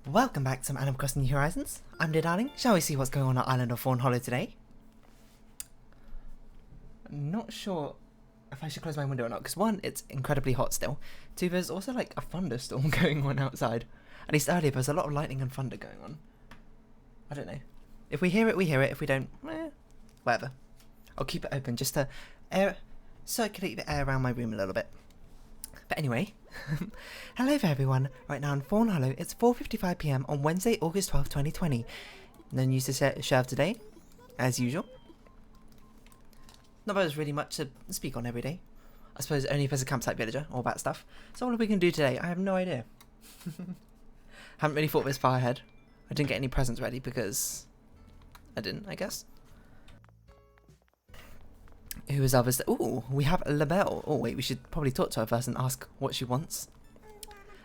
Welcome back to some Animal Crossing New Horizons. I'm dear darling. Shall we see what's going on our island of Fawnhollow today? I'm not sure if I should close my window or not, because one, it's incredibly hot still. Two, there's also like a thunderstorm going on outside. At least earlier, there's a lot of lightning and thunder going on. I don't know. If we hear it, we hear it. If we don't, whatever. I'll keep it open just to circulate the air around my room a little bit. But anyway, hello there everyone. Right now in Fawnhallow, it's 4:55 PM on Wednesday, August 12th, 2020. No news to share today, as usual. Not that there's really much to speak on every day. I suppose only if there's a campsite villager, all that stuff. So what are we going to do today? I have no idea. Haven't really thought this far ahead. I didn't get any presents ready because I didn't, I guess. Who is others? Ooh, we have LaBelle. Oh wait, we should probably talk to her first and ask what she wants.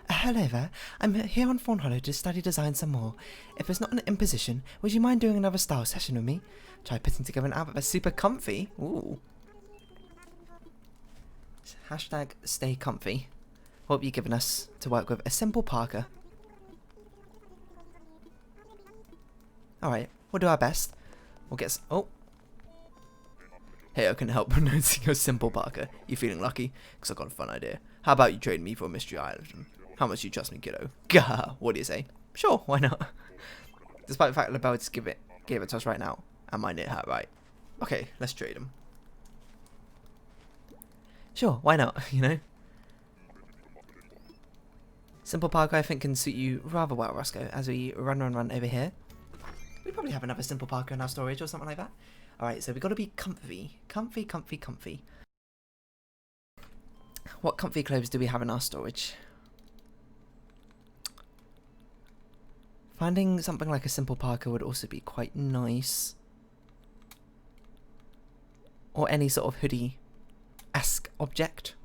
Hello there. I'm here on Fawnhollow to study design some more. If it's not an imposition, would you mind doing another style session with me? Try putting together an outfit that's super comfy. Ooh. Hashtag stay comfy. What have you given us to work with? A simple parka. Alright, we'll do our best. We'll get oh. Hey, I can help pronouncing your simple parka. You feeling lucky? Because I've got a fun idea. How about you trade me for a mystery island? How much do you trust me, kiddo? Gah! What do you say? Sure, why not? Despite the fact that LaBelle just gave it to us right now. And mine hit her, right? Okay, let's trade them. Sure, why not? You know? Simple parka I think can suit you rather well, Roscoe, as we run over here. We probably have another simple parka in our storage or something like that. Alright, so we've got to be comfy. Comfy. What comfy clothes do we have in our storage? Finding something like a simple parka would also be quite nice. Or any sort of hoodie-esque object.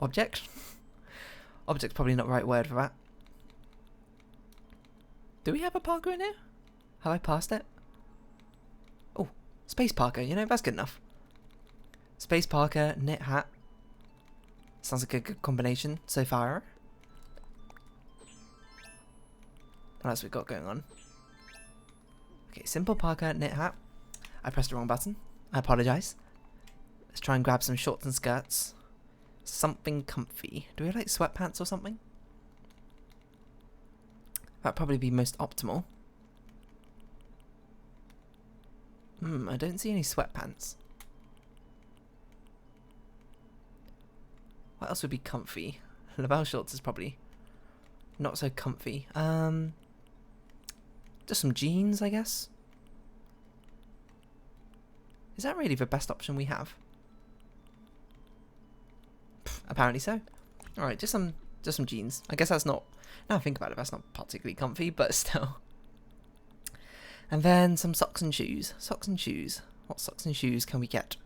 Object's probably not the right word for that. Do we have a parka in here? Have I passed it? Oh, space parka, you know, that's good enough. Space parka, knit hat. Sounds like a good combination so far. What else we got going on? Okay, simple parka, knit hat. I pressed the wrong button. I apologise. Let's try and grab some shorts and skirts. Something comfy. Do we have like sweatpants or something? That'd probably be most optimal. I don't see any sweatpants. What else would be comfy? LaBelle shorts is probably not so comfy. Just some jeans, I guess. Is that really the best option we have? Apparently so. Alright, just some jeans. I guess that's not, now I think about it, that's not particularly comfy, but still. And then some socks and shoes. Socks and shoes. What socks and shoes can we get?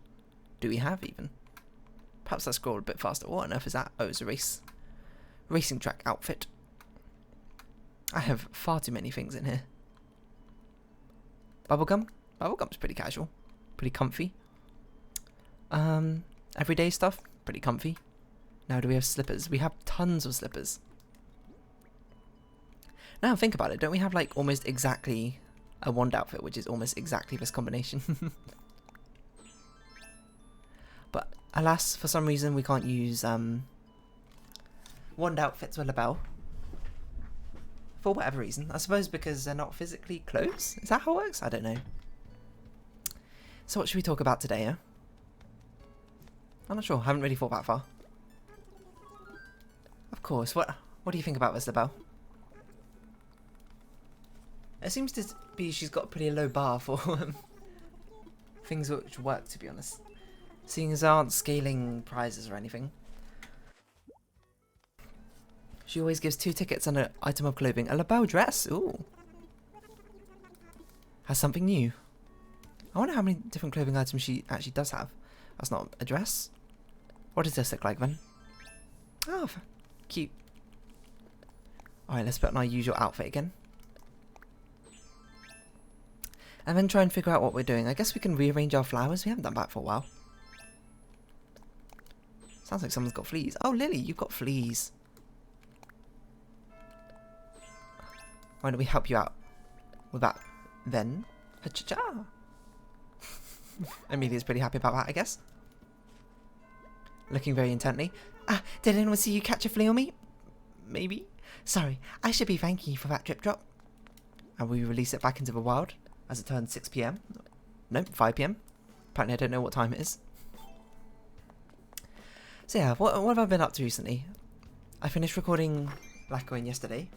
Do we have even? Perhaps I scrolled a bit faster. What on earth is that? Oh, it's a racing track outfit. I have far too many things in here. Bubblegum? Bubblegum's pretty casual. Pretty comfy. Everyday stuff? Pretty comfy. Now do we have slippers? We have tons of slippers. Now think about it, don't we have like almost exactly a wand outfit, which is almost exactly this combination? But alas, for some reason we can't use wand outfits with LaBelle. For whatever reason. I suppose because they're not physically clothes? Is that how it works? I don't know. So what should we talk about today, yeah? I'm not sure. I haven't really thought that far. Of course. What do you think about this, LaBelle? It seems to be she's got a pretty low bar for things which work, to be honest. Seeing as there aren't scaling prizes or anything. She always gives 2 tickets and an item of clothing. A LaBelle dress! Ooh. Has something new. I wonder how many different clothing items she actually does have. That's not a dress. What does this look like then? Oh, cute. Alright, let's put on our usual outfit again. And then try and figure out what we're doing. I guess we can rearrange our flowers. We haven't done that for a while. Sounds like someone's got fleas. Oh, Lily, you've got fleas. Why don't we help you out with that then? Ha-cha-cha! Amelia's pretty happy about that, I guess. Looking very intently. Ah, did anyone see you catch a flea on me? Maybe. Sorry, I should be thanking you for that drip drop. And we release it back into the wild as it turns 6 PM. No, 5 PM. Apparently I don't know what time it is. So yeah, what have I been up to recently? I finished recording Lacquering yesterday.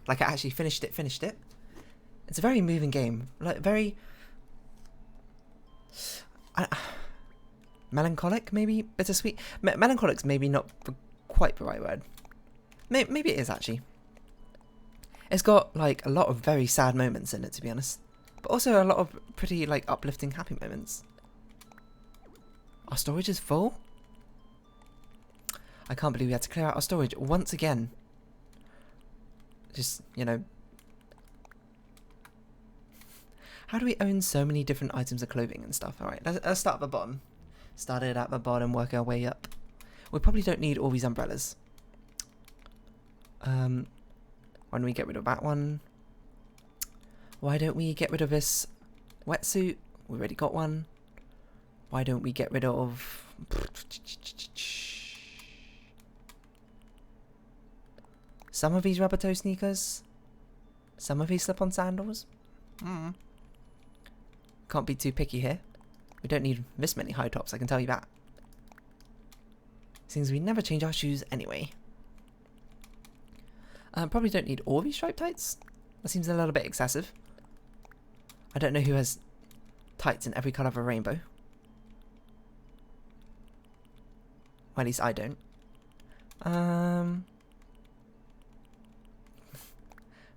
Like, I actually finished it. It's a very moving game. Like, very... melancholic, maybe? Bittersweet? Melancholic's maybe not quite the right word. Maybe it is, actually. It's got, like, a lot of very sad moments in it, to be honest. But also a lot of pretty, like, uplifting, happy moments. Our storage is full? I can't believe we had to clear out our storage once again. Just, you know... How do we own so many different items of clothing and stuff? Alright, let's start at the bottom. Started at the bottom, work our way up. We probably don't need all these umbrellas. Why don't we get rid of that one? Why don't we get rid of this wetsuit? We already got one. Why don't we get rid of... some of these rubber toe sneakers? Some of these slip-on sandals? Can't be too picky here. We don't need this many high tops, I can tell you that. Seems we never change our shoes anyway. Probably don't need all these striped tights. That seems a little bit excessive. I don't know who has tights in every colour of a rainbow. Well, at least I don't.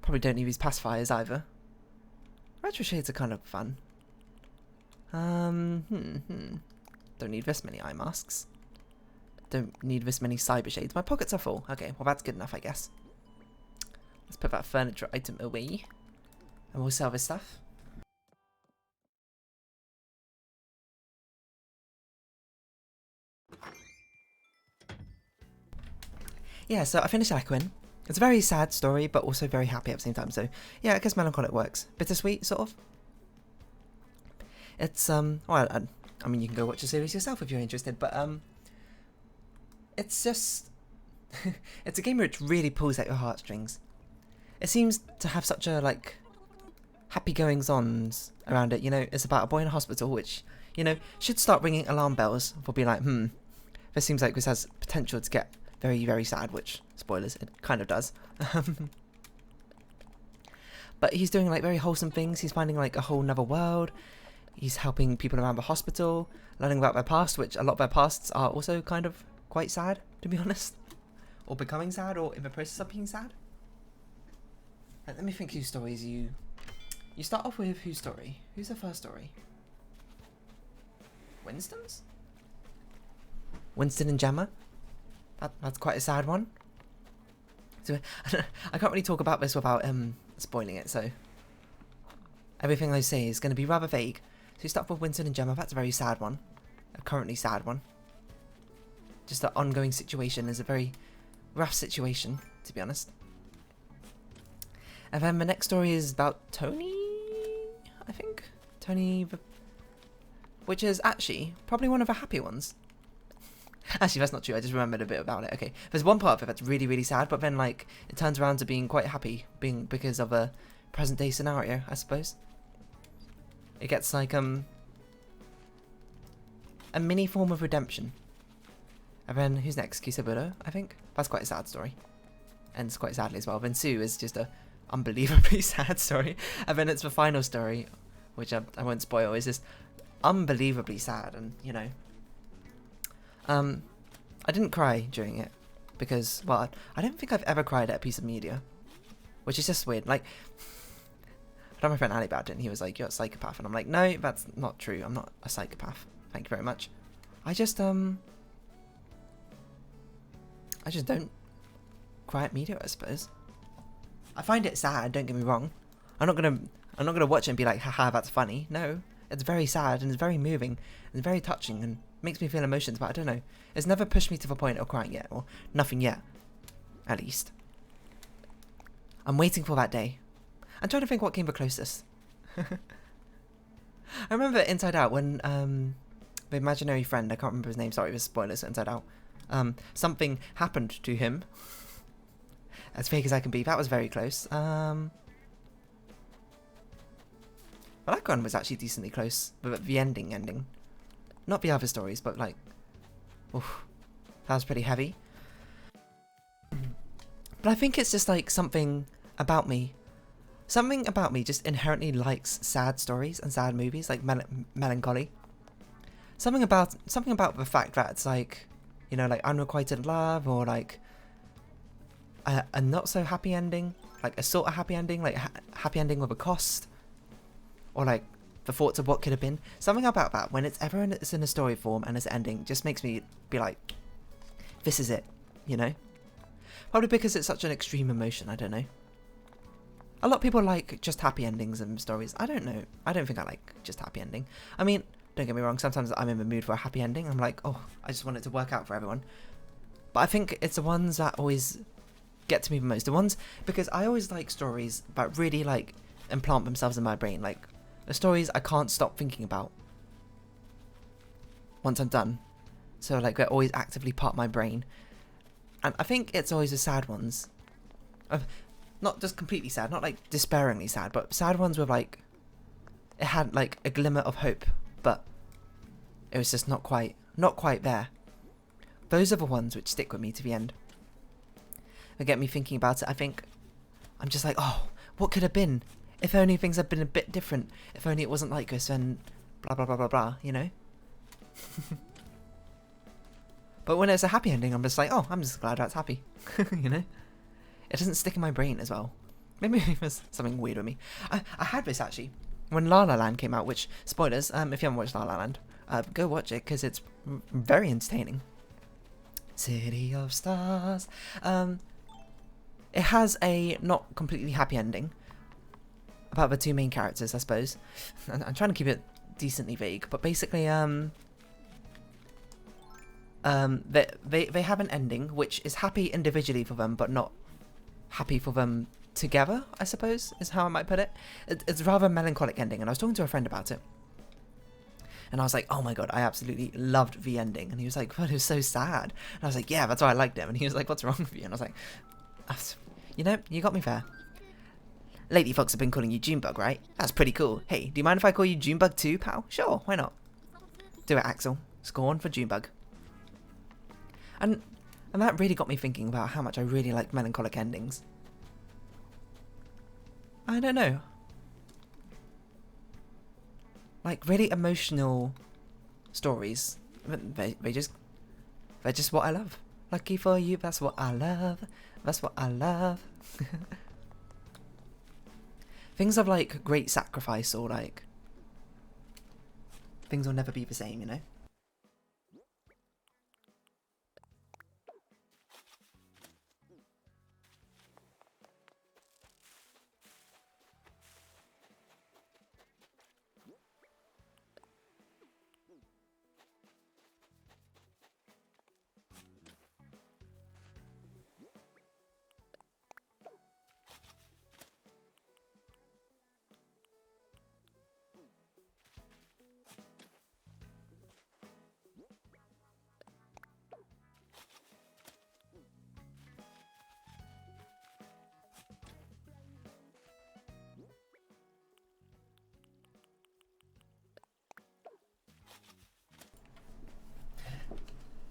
Probably don't need these pacifiers either. Retro shades are kind of fun. Don't need this many eye masks. Don't need this many cyber shades. My pockets are full. Okay, well that's good enough, I guess. Let's put that furniture item away. And we'll sell this stuff. Yeah, so I finished Aquin. It's a very sad story, but also very happy at the same time. So, yeah, I guess melancholic works. Bittersweet, sort of. It's, well, I mean, you can go watch the series yourself if you're interested, but, it's just... it's a game where it really pulls at your heartstrings. It seems to have such a, like, happy goings-ons around it, you know? It's about a boy in a hospital, which, you know, should start ringing alarm bells for being like, this seems like this has potential to get very, very sad, which, spoilers, it kind of does. But he's doing, like, very wholesome things. He's finding, like, a whole nother world. He's helping people around the hospital, learning about their past, which a lot of their pasts are also kind of quite sad, to be honest. Or becoming sad, or in the process of being sad. Let me think whose stories you start off with. Whose story? Who's the first story? Winston's? Winston and Gemma? That's quite a sad one. So I can't really talk about this without spoiling it, so everything I say is going to be rather vague. So you start off with Winston and Gemma. That's a very sad one. A currently sad one. Just the ongoing situation is a very rough situation, to be honest. And then the next story is about Tony, I think? Tony, which is actually probably one of the happy ones. Actually, that's not true. I just remembered a bit about it. Okay, there's one part of it that's really, really sad, but then, like, it turns around to being quite happy, because of a present-day scenario, I suppose. It gets, like, a mini form of redemption. And then, who's next? Kisaburo, I think? That's quite a sad story. Ends quite sadly as well. Then Sue is just a unbelievably sad story. And then it's the final story, which I won't spoil, is just unbelievably sad, and, you know... I didn't cry during it, because, well, I don't think I've ever cried at a piece of media, which is just weird. Like, I told my friend Ali about it, and he was like, "You're a psychopath," and I'm like, "No, that's not true. I'm not a psychopath. Thank you very much. I just don't cry at media, I suppose. I find it sad. Don't get me wrong. I'm not gonna watch it and be like, haha, that's funny. No, it's very sad and it's very moving and very touching and makes me feel emotions, but I don't know. It's never pushed me to the point of crying yet, or nothing yet, at least. I'm waiting for that day. I'm trying to think what came the closest. I remember Inside Out when the imaginary friend, I can't remember his name, sorry, there's spoilers for Inside Out. Something happened to him. As fake as I can be, that was very close. But that one was actually decently close. But the ending. Not the other stories, but like, oof, that was pretty heavy. But I think it's just like something about me. Something about me just inherently likes sad stories and sad movies, like melancholy. Something about the fact that it's like, you know, like unrequited love, or like a not so happy ending, like a sort of happy ending, like happy ending with a cost, or like the thoughts of what could have been. Something about that, when it's in a story form and it's ending, just makes me be like, this is it, you know? Probably because it's such an extreme emotion, I don't know. A lot of people like just happy endings and stories. I don't know. I don't think I like just happy ending. I mean, don't get me wrong, sometimes I'm in the mood for a happy ending. I'm like, oh, I just want it to work out for everyone. But I think it's the ones that always get to me the most. The ones, because I always like stories that really like implant themselves in my brain. Like, the stories I can't stop thinking about once I'm done. So like, they're always actively part of my brain. And I think it's always the sad ones. Not just completely sad, not like despairingly sad, but sad ones with like, it had like a glimmer of hope, but it was just not quite there. Those are the ones which stick with me to the end. They get me thinking about it. I think I'm just like, oh, what could have been? If only things had been a bit different. If only it wasn't like this, and blah blah blah blah blah, you know? But when it's a happy ending, I'm just like, oh, I'm just glad that's happy. You know? It doesn't stick in my brain as well. Maybe there's something weird with me. I had this actually when La La Land came out, which, spoilers, if you haven't watched La La Land, go watch it because it's very entertaining. City of Stars. It has a not completely happy ending about the two main characters, I suppose. I'm trying to keep it decently vague, but basically, they have an ending which is happy individually for them, but not happy for them together, I suppose, is how I might put it. It's a rather melancholic ending, and I was talking to a friend about it. And I was like, oh my god, I absolutely loved the ending. And he was like, but it was so sad. And I was like, yeah, that's why I liked it. And he was like, what's wrong with you? And I was like, you know, you got me there. Lady Fox have been calling you Junebug, right? That's pretty cool. Hey, do you mind if I call you Junebug too, pal? Sure, why not? Do it, Axel. Scorn for Junebug. And that really got me thinking about how much I really like melancholic endings. I don't know. Like, really emotional stories. They're just what I love. Lucky for you, that's what I love. That's what I love. Things of like great sacrifice, or like things will never be the same, you know?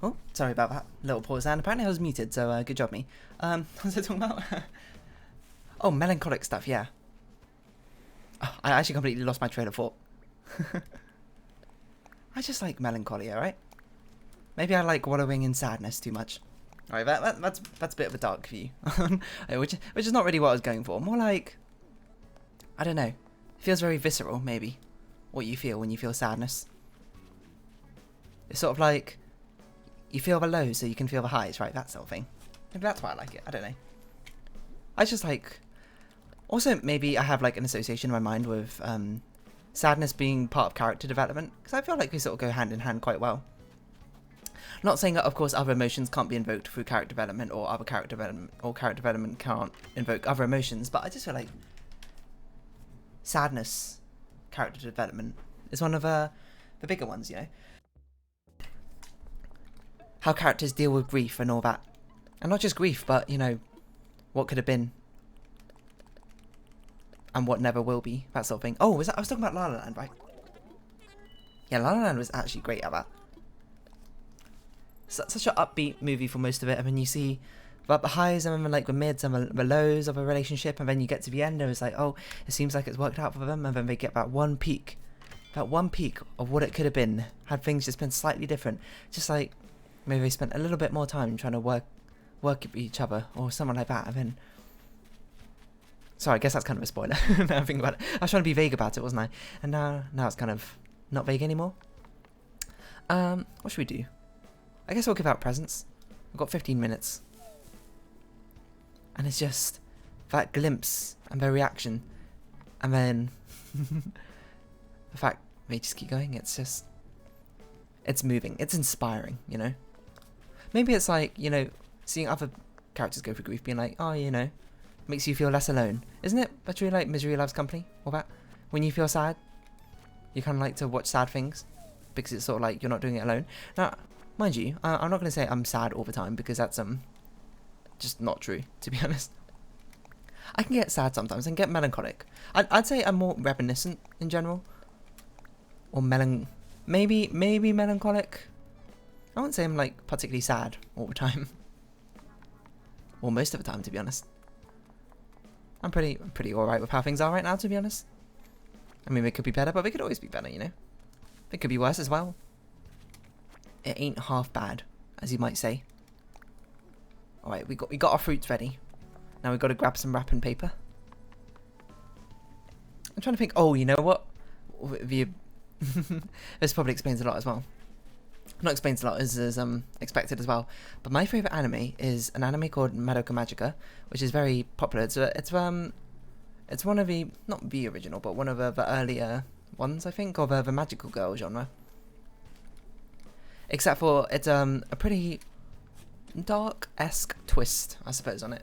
Oh, sorry about that little pause, and apparently I was muted, so good job me. What was I talking about? Oh, melancholic stuff, yeah. Oh, I actually completely lost my train of thought. I just like melancholy, alright? Maybe I like wallowing in sadness too much. Alright, that's a bit of a dark view. which is not really what I was going for. More like, I don't know. It feels very visceral, maybe. What you feel when you feel sadness. It's sort of like, you feel the lows so you can feel the highs, right? That sort of thing. Maybe that's why I like it. I don't know. I just like... Also, maybe I have like an association in my mind with sadness being part of character development. Because I feel like we sort of go hand in hand quite well. Not saying that, of course, other emotions can't be invoked through character development, or other character development, or character development can't invoke other emotions. But I just feel like sadness character development is one of the bigger ones, you know. How characters deal with grief and all that. And not just grief, but, you know, what could have been and what never will be, that sort of thing. Oh, I was talking about La La Land, right? Yeah, La La Land was actually great at that. Such an upbeat movie for most of it. I mean, you see the highs and then like the mids and the lows of a relationship, and then you get to the end and it's like, oh, it seems like it's worked out for them, and then they get that one peak of what it could have been had things just been slightly different. Just like maybe they spent a little bit more time trying to work with each other or something like that, and then... Sorry, I guess that's kind of a spoiler. Now I think about it. I was trying to be vague about it, wasn't I? And now it's kind of not vague anymore. What should we do? I guess we'll give out presents. We've got 15 minutes. And it's just that glimpse and their reaction. And then the fact they just keep going. It's just... It's moving. It's inspiring, you know? Maybe it's like, you know, seeing other characters go through grief, being like, oh, you know, makes you feel less alone. Isn't it literally like Misery Loves Company? Or that? When you feel sad, you kind of like to watch sad things. Because it's sort of like you're not doing it alone. Now... Mind you, I'm not going to say I'm sad all the time, because that's just not true, to be honest. I can get sad sometimes and get melancholic. I'd say I'm more reminiscent in general. Or maybe melancholic. I wouldn't say I'm like particularly sad all the time. Or most of the time, to be honest. I'm pretty alright with how things are right now, to be honest. I mean, they could be better, but they could always be better, you know. They could be worse as well. It ain't half bad, as you might say. Alright, we got our fruits ready. Now we've got to grab some wrapping paper. I'm trying to think, oh, you know what? This probably explains a lot as well. Not explains a lot, as expected as well. But my favourite anime is an anime called Madoka Magica, which is very popular. It's one of the, not the original, but one of the earlier ones, I think, of the magical girl genre. Except for it's a pretty dark-esque twist, I suppose, on it.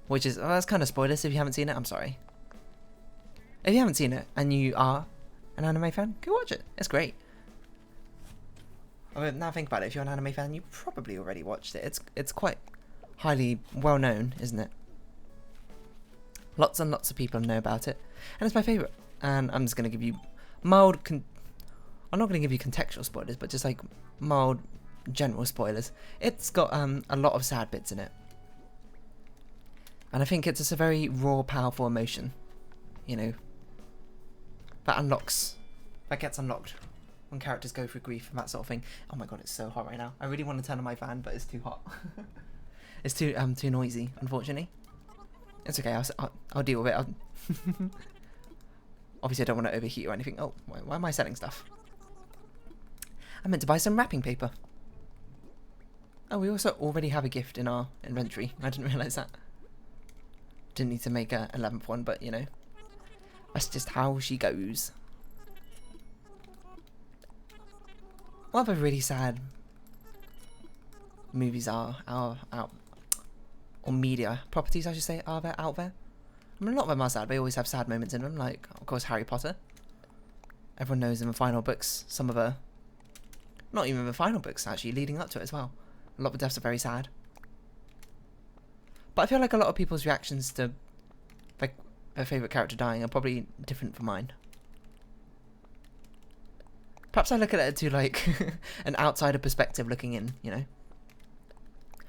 Which is, that's kind of spoilers if you haven't seen it, I'm sorry. If you haven't seen it and you are an anime fan, go watch it. It's great. I mean, now think about it, if you're an anime fan, you probably already watched it. It's quite highly well known, isn't it? Lots and lots of people know about it. And it's my favourite. And I'm just going to give you mild... I'm not going to give you contextual spoilers, but just like mild general spoilers. It's got a lot of sad bits in it. And I think it's just a very raw, powerful emotion. You know, that gets unlocked when characters go through grief and that sort of thing. Oh my god, it's so hot right now. I really want to turn on my fan, but it's too hot. It's too noisy, unfortunately. It's okay, I'll deal with it. Obviously I don't want to overheat or anything. Oh, why am I selling stuff? I meant to buy some wrapping paper. Oh, we also already have a gift in our inventory. I didn't realise that. Didn't need to make a 11th one, but you know. That's just how she goes. What other really sad movies are out, or media properties, I should say, are there out there? I mean, a lot of them are sad. They always have sad moments in them, like, of course, Harry Potter. Everyone knows in the final books, some of the... Not even the final books, actually, leading up to it as well. A lot of the deaths are very sad. But I feel like a lot of people's reactions to like their favourite character dying are probably different from mine. Perhaps I look at it to like an outsider perspective looking in, you know.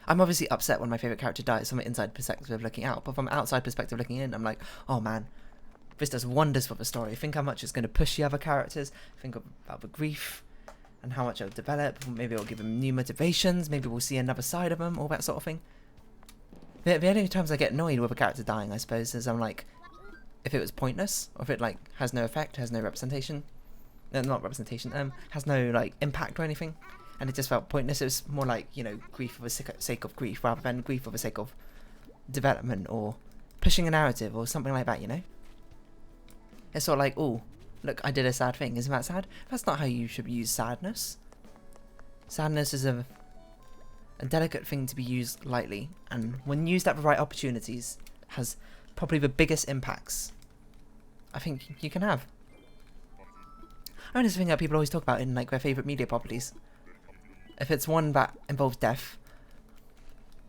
I'm obviously upset when my favourite character dies from an inside perspective looking out, but from an outside perspective looking in, I'm like, oh man, this does wonders for the story. Think how much it's going to push the other characters. Think about the grief and how much it'll develop. Maybe it'll give them new motivations. Maybe we'll see another side of them, all that sort of thing. The only times I get annoyed with a character dying, I suppose, is I'm like, if it was pointless, or if it like has no effect, has no representation, not representation, has no like impact or anything, and it just felt pointless. It was more like, you know, grief for the sake of grief, rather than grief for the sake of development or pushing a narrative or something like that, you know. It's sort of like, oh, look, I did a sad thing. Isn't that sad? That's not how you should use sadness. Sadness is a delicate thing to be used lightly, and when used at the right opportunities, has probably the biggest impacts I think you can have. I mean, it's a thing that people always talk about in like their favourite media properties. If it's one that involves death,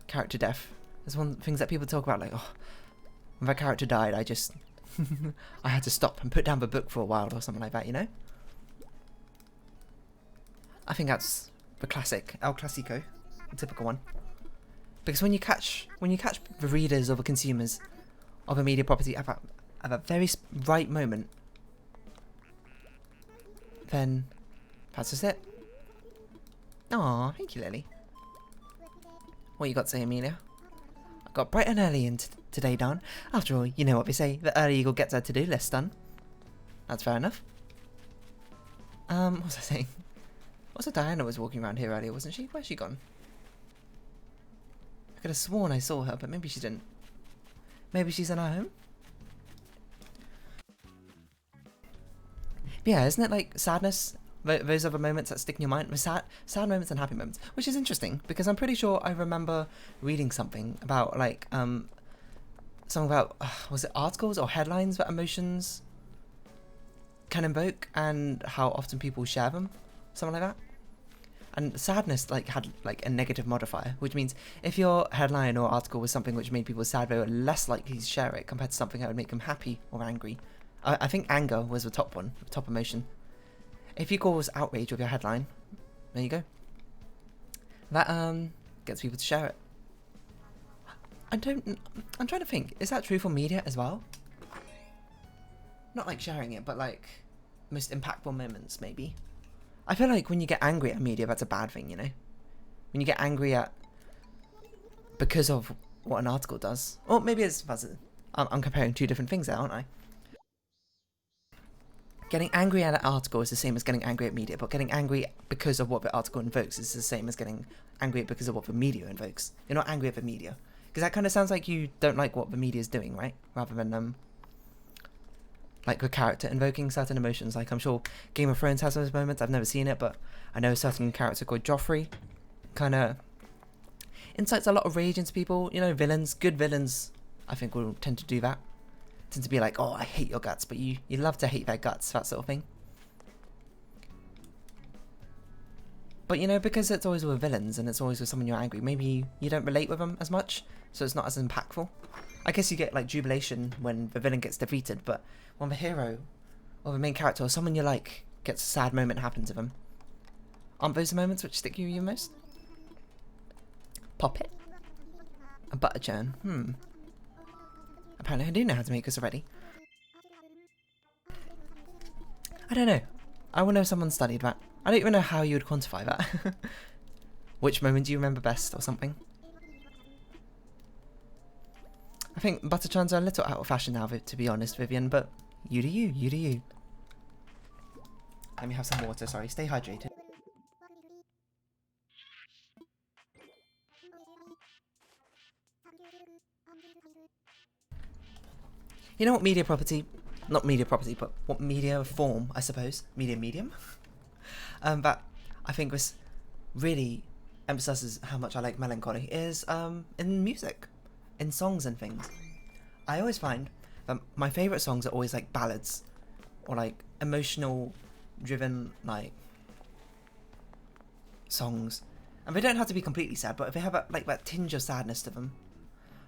character death, there's one things that people talk about like, oh, when that character died, I just I had to stop and put down the book for a while or something like that, you know? I think that's the classic El Clasico, the typical one. Because when you catch the readers or the consumers of a media property at that very right moment, then that's just it. Aw, thank you, Lily. What you got to say, Amelia? I got bright and early in today, Dan. After all, you know what they say, the early eagle gets her to-do list done. That's fair enough. What was I saying? Also, Diana was walking around here earlier, wasn't she? Where's she gone? I could have sworn I saw her, but maybe she didn't. Maybe she's in her home? But yeah, isn't it like sadness? Those are the moments that stick in your mind. The sad moments and happy moments. Which is interesting, because I'm pretty sure I remember reading something about, like, something about, was it articles or headlines that emotions can invoke, and how often people share them? Something like that. And sadness like had like a negative modifier, which means if your headline or article was something which made people sad, they were less likely to share it compared to something that would make them happy or angry. I think anger was the top one, the top emotion. If you cause outrage with your headline, there you go. That gets people to share it. I'm trying to think, is that true for media as well? Not like sharing it, but like most impactful moments maybe. I feel like when you get angry at media, that's a bad thing, you know? When you get angry at because of what an article does. Or maybe it's I'm comparing two different things there, aren't I? Getting angry at an article is the same as getting angry at media, but getting angry because of what the article invokes is the same as getting angry because of what the media invokes. You're not angry at the media. Because that kind of sounds like you don't like what the media is doing, right? Rather than like a character invoking certain emotions. Like I'm sure Game of Thrones has those moments. I've never seen it, but I know a certain character called Joffrey kind of incites a lot of rage into people. You know, villains, good villains, I think will tend to do that. Tend to be like, oh, I hate your guts, but you love to hate their guts, that sort of thing. But you know, because it's always with villains and it's always with someone you're angry, maybe you don't relate with them as much, so it's not as impactful. I guess you get like jubilation when the villain gets defeated, but when the hero or the main character or someone you like gets a sad moment happen to them, aren't those the moments which stick you most? Pop it. A butter churn. Apparently I do know how to make this already. I don't know. I wonder if someone studied that. I don't even know how you would quantify that. Which moment do you remember best or something? I think butter churns are a little out of fashion now, to be honest, Vivian, but you do you, you do you. Let me have some water, sorry. Stay hydrated. You know what media property, not media property, but what media form, I suppose, media medium, that I think was really emphasizes how much I like melancholy is in music, in songs and things. I always find that my favourite songs are always like ballads or like emotional driven like songs, and they don't have to be completely sad, but if they have like that tinge of sadness to them.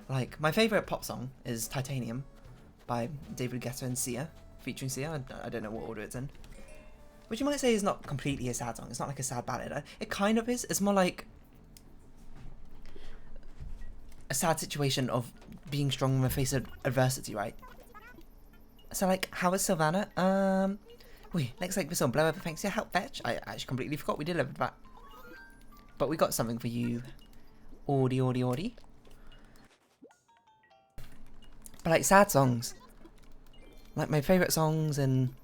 Like my favourite pop song is Titanium by David Guetta and Sia, featuring Sia. I don't know what order it's in. Which you might say is not completely a sad song. It's not like a sad ballad. It kind of is. It's more like a sad situation of being strong in the face of adversity, right? So like, how is Savannah? Wait, looks like this one. Blow over, thanks for your help, Fetch. I actually completely forgot we delivered that. But we got something for you. Audi. But like sad songs, like my favourite songs in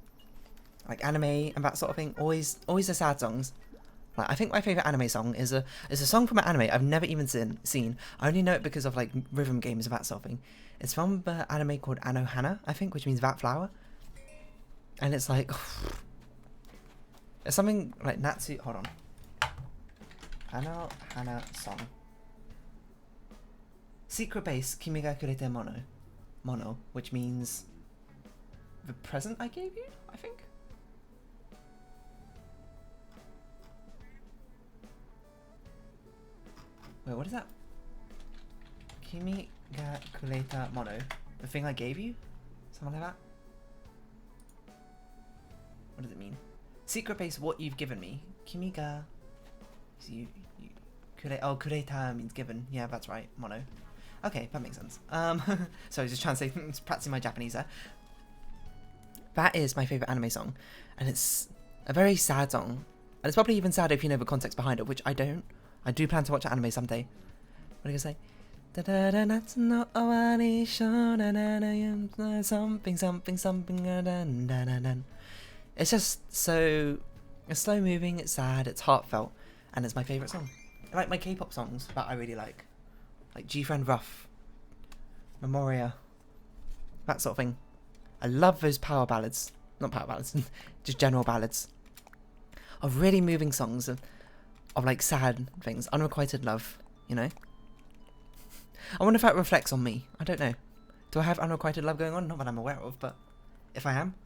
like anime and that sort of thing, always the sad songs. Like I think my favourite anime song is a song from an anime I've never even seen. I only know it because of like rhythm games and that sort of thing. It's from the anime called Anohana, I think, which means that flower. And it's like it's something like Natsu. Hold on. Anohana song. Secret base Kimi ga kurete mono, which means the present I gave you, I think. Wait, what is that? Kimi ga kureta mono. The thing I gave you? Something like that? What does it mean? Secret base, what you've given me. Kimi ga... Oh, kureta means given. Yeah, that's right. Mono. Okay, that makes sense. Sorry, just trying to say, practicing my Japanese there. That is my favourite anime song. And it's a very sad song. And it's probably even sadder if you know the context behind it, which I don't. I do plan to watch anime someday. What are you going to say? Something, something, something. It's just so... It's slow moving, it's sad, it's heartfelt. And it's my favourite song. I like my K-pop songs that I really like. Like G-Friend Rough, Memoria, that sort of thing. I love those power ballads. Not power ballads, just general ballads. Of really moving songs of like sad things. Unrequited love, you know? I wonder if that reflects on me. I don't know. Do I have unrequited love going on? Not that I'm aware of, but if I am,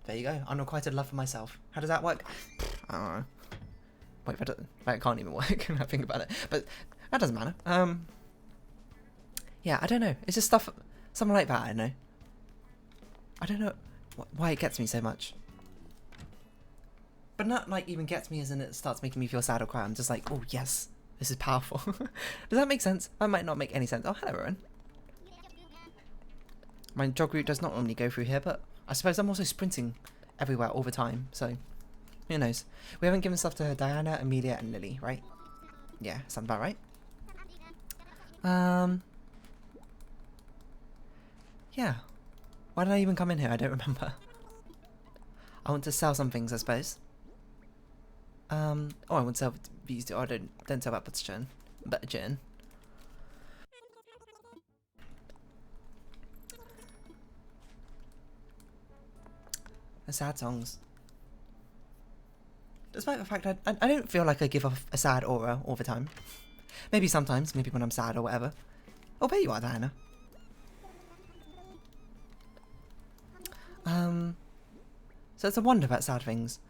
there you go. Unrequited love for myself. How does that work? I don't know. Wait, that can't even work when I think about it. But that doesn't matter. Yeah, I don't know. It's just stuff, something like that, I know. I don't know why it gets me so much. But not like even gets me as in it starts making me feel sad or cry. I'm just like, oh yes, this is powerful. Does that make sense? That might not make any sense. Oh, hello, Rowan. My jog route does not normally go through here, but I suppose I'm also sprinting everywhere all the time, so... Who knows? We haven't given stuff to Diana, Amelia, and Lily, right? Yeah, sounds about right. Yeah. Why did I even come in here? I don't remember. I want to sell some things, I suppose. Oh, I want to sell these. Oh, don't sell that butterchurn. Butterchurn. The sad songs. Despite the fact I don't feel like I give off a sad aura all the time. Maybe sometimes, maybe when I'm sad or whatever. Oh, there you are, Diana. So it's a wonder about sad things.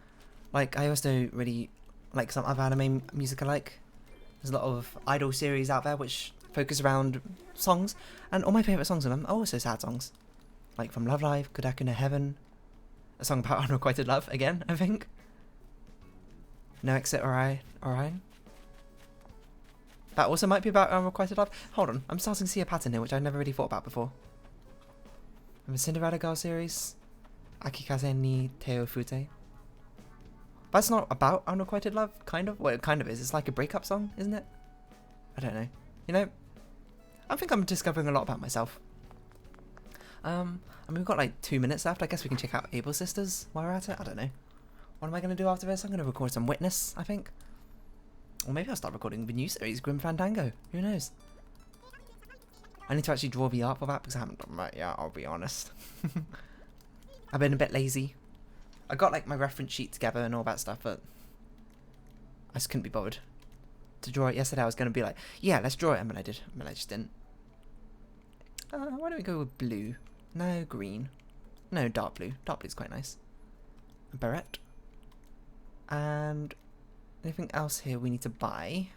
Like, I also really like some other anime music I like. There's a lot of idol series out there which focus around songs, and all my favourite songs of them are also sad songs. Like from Love Live, Kodaku no Heaven, a song about unrequited love, again, I think. No Exit Orion. That also might be about unrequited love. Hold on, I'm starting to see a pattern here which I never really thought about before. The Cinderella Girl series, Akikaze ni Te o Fute. That's not about unrequited love, kind of. Well, it kind of is. It's like a breakup song, isn't it? I don't know. You know, I think I'm discovering a lot about myself. I mean, we've got like 2 minutes left. I guess we can check out Able Sisters while we're at it. I don't know. What am I going to do after this? I'm going to record some Witness, I think. Or maybe I'll start recording the new series, Grim Fandango. Who knows? I need to actually draw the art for that because I haven't done that yet, I'll be honest. I've been a bit lazy. I got like my reference sheet together and all that stuff, but I just couldn't be bothered to draw it. Yesterday I was going to be like, yeah, let's draw it, and then I did, but I just didn't. Why don't we go with blue? No, green. No, dark blue. Dark blue's quite nice. A beret. And anything else here we need to buy?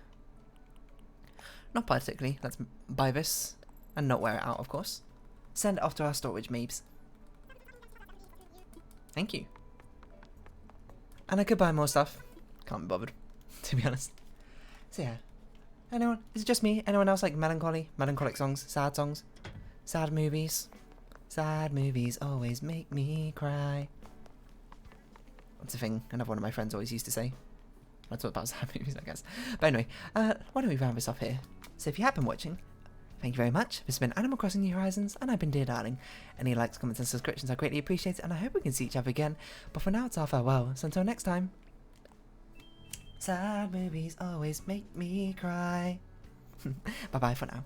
Not particularly. Let's buy this and not wear it out, of course. Send it off to our storage, Mabes. Thank you. And I could buy more stuff. Can't be bothered, to be honest. So yeah. Anyone? Is it just me? Anyone else like melancholy? Melancholic songs? Sad songs? Sad movies? Sad movies always make me cry. That's a thing another one of my friends always used to say. That's what about sad movies, I guess. But anyway, why don't we round this off here? So if you have been watching, thank you very much. This has been Animal Crossing New Horizons, and I've been Dear Darling. Any likes, comments, and subscriptions I greatly appreciate it, and I hope we can see each other again. But for now, it's our farewell. So until next time. Sad movies always make me cry. Bye-bye for now.